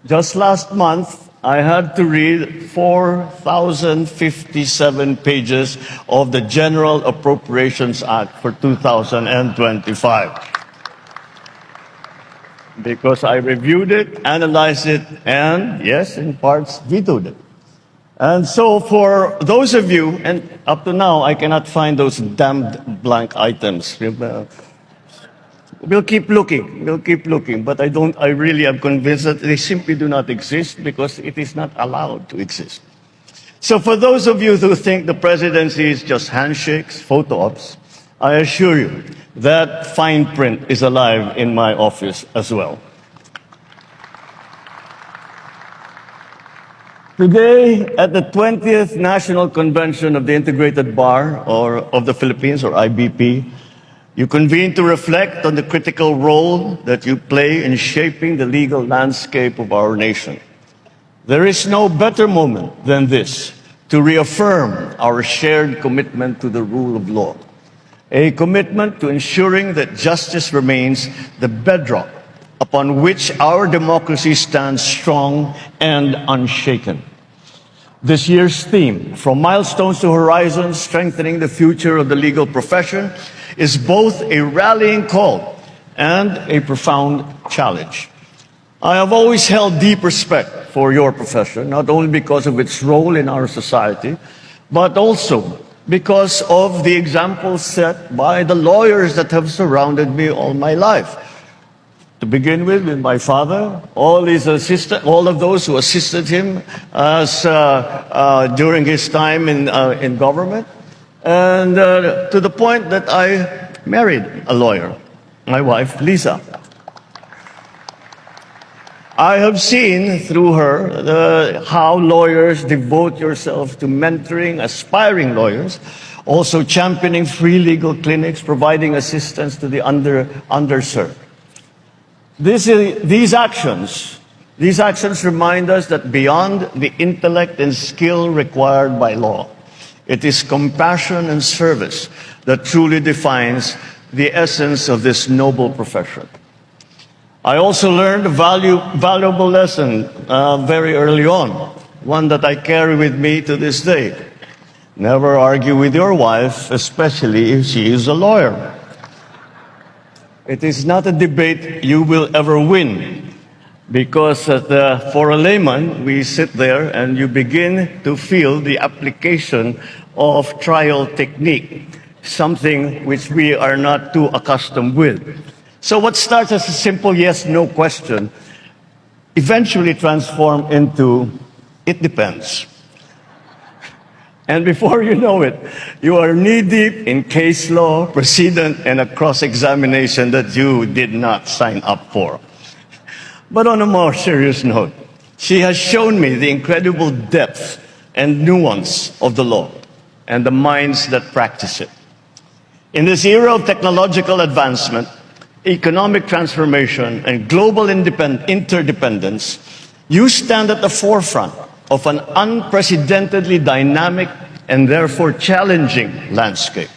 Just last month, I had to read 4,057 pages of the General Appropriations Act for 2025 because I reviewed it, analyzed it, and yes, in parts, vetoed it. And so for those of you, and up to now, I cannot find those damned blank items. We'll keep looking, but I really am convinced that they simply do not exist because it is not allowed to exist. So for those of you who think the presidency is just handshakes, photo ops, I assure you that fine print is alive in my office as well. Today, at the 20th National Convention of the Integrated Bar of the Philippines, or IBP, you convene to reflect on the critical role that you play in shaping the legal landscape of our nation. There is no better moment than this to reaffirm our shared commitment to the rule of law, a commitment to ensuring that justice remains the bedrock upon which our democracy stands strong and unshaken. This year's theme, From Milestones to Horizons, Strengthening the Future of the Legal Profession, is both a rallying call and a profound challenge. I have always held deep respect for your profession, not only because of its role in our society, but also because of the example set by the lawyers that have surrounded me all my life. To begin with my father, all of those who assisted him during his time in government, and to the point that I married a lawyer, my wife, Lisa. I have seen through her how lawyers devote yourselves to mentoring aspiring lawyers, also championing free legal clinics, providing assistance to the underserved. These actions remind us that beyond the intellect and skill required by law, it is compassion and service that truly defines the essence of this noble profession. I also learned a valuable lesson very early on, one that I carry with me to this day. Never argue with your wife, especially if she is a lawyer. It is not a debate you will ever win, because for a layman, we sit there and you begin to feel the application of trial technique, something which we are not too accustomed with. So what starts as a simple yes-no question eventually transforms into, it depends. And before you know it, you are knee-deep in case law, precedent, and a cross-examination that you did not sign up for. But on a more serious note, she has shown me the incredible depth and nuance of the law and the minds that practice it. In this era of technological advancement, economic transformation, and global interdependence, you stand at the forefront of an unprecedentedly dynamic and therefore challenging landscape.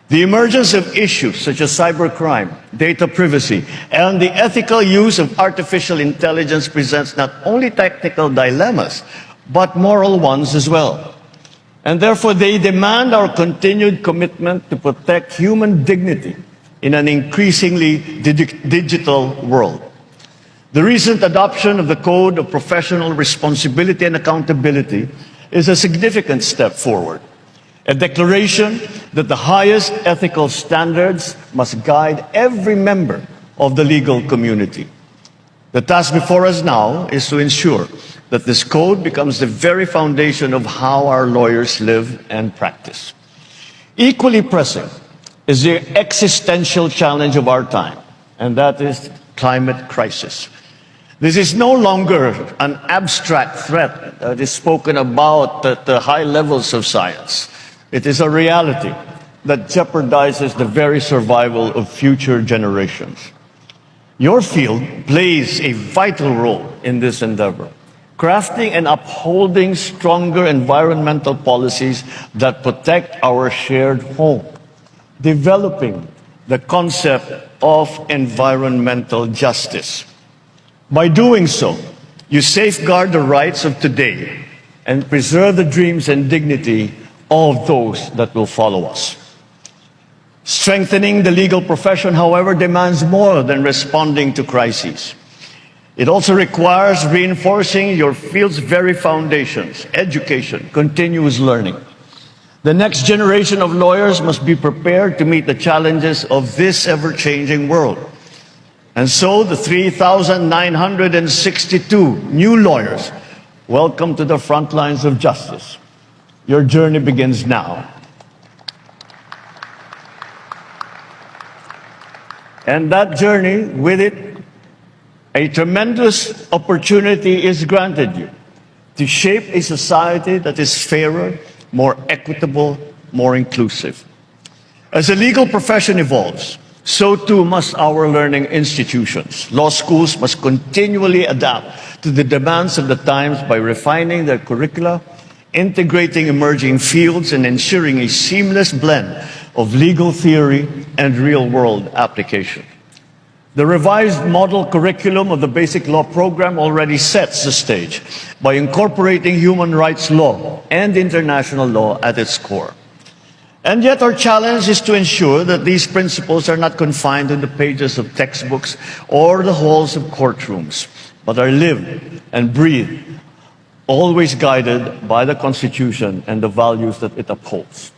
The emergence of issues such as cybercrime, data privacy, and the ethical use of artificial intelligence presents not only technical dilemmas, but moral ones as well. And therefore, they demand our continued commitment to protect human dignity in an increasingly digital world. The recent adoption of the Code of Professional Responsibility and Accountability is a significant step forward, a declaration that the highest ethical standards must guide every member of the legal community. The task before us now is to ensure that this code becomes the very foundation of how our lawyers live and practice. Equally pressing is the existential challenge of our time, and that is climate crisis. This is no longer an abstract threat that is spoken about at the high levels of science. It is a reality that jeopardizes the very survival of future generations. Your field plays a vital role in this endeavor, crafting and upholding stronger environmental policies that protect our shared home, developing the concept of environmental justice. By doing so, You safeguard the rights of today and preserve the dreams and dignity of those that will follow us. Strengthening the legal profession, however, demands more than responding to crises. It also requires reinforcing your field's very foundations, education, continuous learning. The next generation of lawyers must be prepared to meet the challenges of this ever-changing world. And so the 3,962 new lawyers, welcome to the front lines of justice. Your journey begins now. And that journey, with it, a tremendous opportunity is granted you to shape a society that is fairer, more equitable, more inclusive. As the legal profession evolves, so too must our learning institutions. Law schools must continually adapt to the demands of the times by refining their curricula, integrating emerging fields, and ensuring a seamless blend of legal theory and real-world application. The revised model curriculum of the Basic Law program already sets the stage by incorporating human rights law and international law at its core. And yet our challenge is to ensure that these principles are not confined in the pages of textbooks or the halls of courtrooms, but are lived and breathed, always guided by the Constitution and the values that it upholds.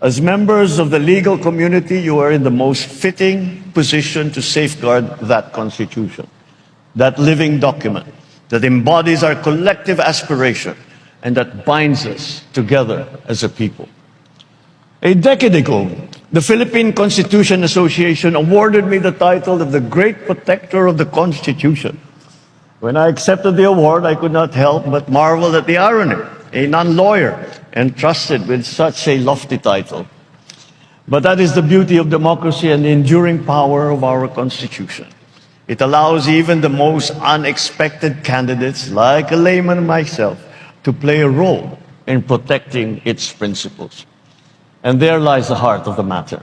As members of the legal community, you are in the most fitting position to safeguard that Constitution, that living document that embodies our collective aspiration and that binds us together as a people. A decade ago, the Philippine Constitution Association awarded me the title of the Great Protector of the Constitution. When I accepted the award, I could not help but marvel at the irony, a non-lawyer entrusted with such a lofty title. But that is the beauty of democracy and the enduring power of our Constitution. It allows even the most unexpected candidates, like a layman myself, to play a role in protecting its principles. And there lies the heart of the matter.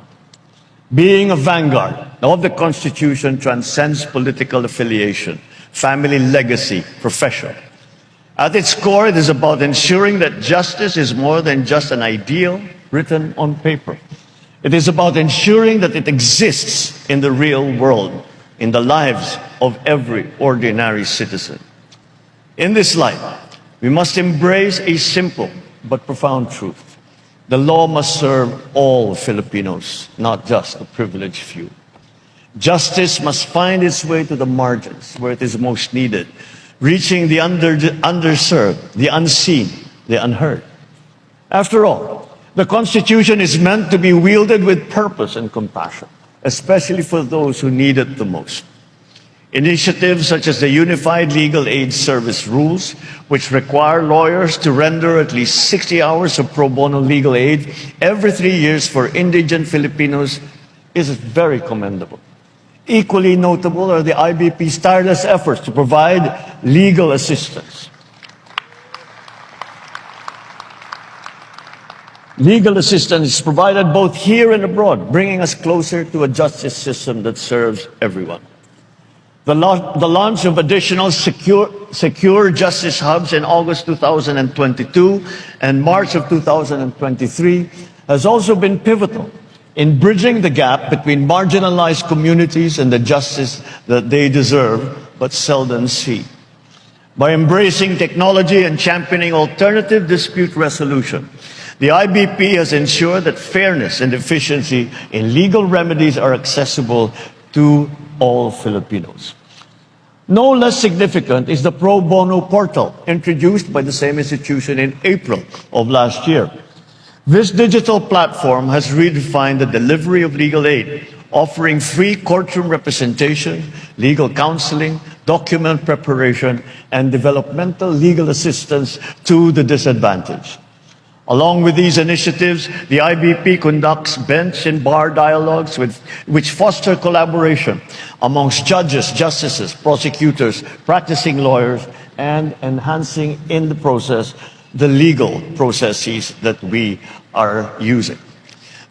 Being a vanguard of the Constitution transcends political affiliation, family legacy, profession. At its core, it is about ensuring that justice is more than just an ideal written on paper. It is about ensuring that it exists in the real world, in the lives of every ordinary citizen. In this light, we must embrace a simple but profound truth. The law must serve all Filipinos, not just the privileged few. Justice must find its way to the margins where it is most needed, reaching the underserved, the unseen, the unheard. After all, the Constitution is meant to be wielded with purpose and compassion, especially for those who need it the most. Initiatives such as the Unified Legal Aid Service rules, which require lawyers to render at least 60 hours of pro bono legal aid every 3 years for indigent Filipinos, is very commendable. Equally notable are the IBP's tireless efforts to provide legal assistance. Legal assistance is provided both here and abroad, bringing us closer to a justice system that serves everyone. The launch of additional secure justice hubs in August 2022 and March of 2023 has also been pivotal in bridging the gap between marginalized communities and the justice that they deserve but seldom see. By embracing technology and championing alternative dispute resolution, the IBP has ensured that fairness and efficiency in legal remedies are accessible to all Filipinos. No less significant is the pro bono portal introduced by the same institution in April of last year. This digital platform has redefined the delivery of legal aid, offering free courtroom representation, legal counseling, document preparation, and developmental legal assistance to the disadvantaged. Along with these initiatives, the IBP conducts bench and bar dialogues which foster collaboration amongst judges, justices, prosecutors, practicing lawyers, and enhancing in the process the legal processes that we are using.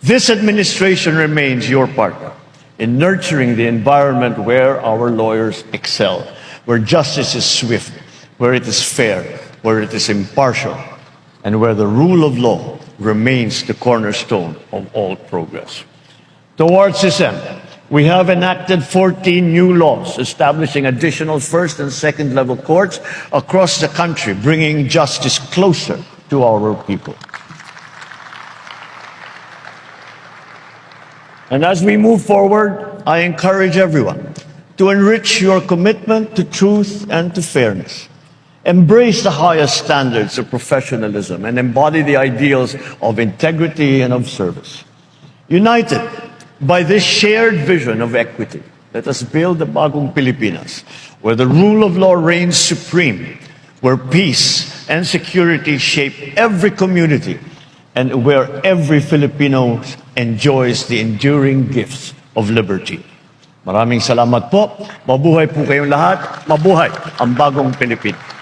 This administration remains your partner in nurturing the environment where our lawyers excel, where justice is swift, where it is fair, where it is impartial, and where the rule of law remains the cornerstone of all progress. Towards this end, we have enacted 14 new laws establishing additional first and second level courts across the country, bringing justice closer to our people. And as we move forward, I encourage everyone to enrich your commitment to truth and to fairness. Embrace the highest standards of professionalism and embody the ideals of integrity and of service. United by this shared vision of equity, let us build a bagong Pilipinas where the rule of law reigns supreme, where peace and security shape every community, and where every Filipino enjoys the enduring gifts of liberty. Maraming salamat po. Mabuhay po kayong lahat. Mabuhay ang bagong Pilipinas.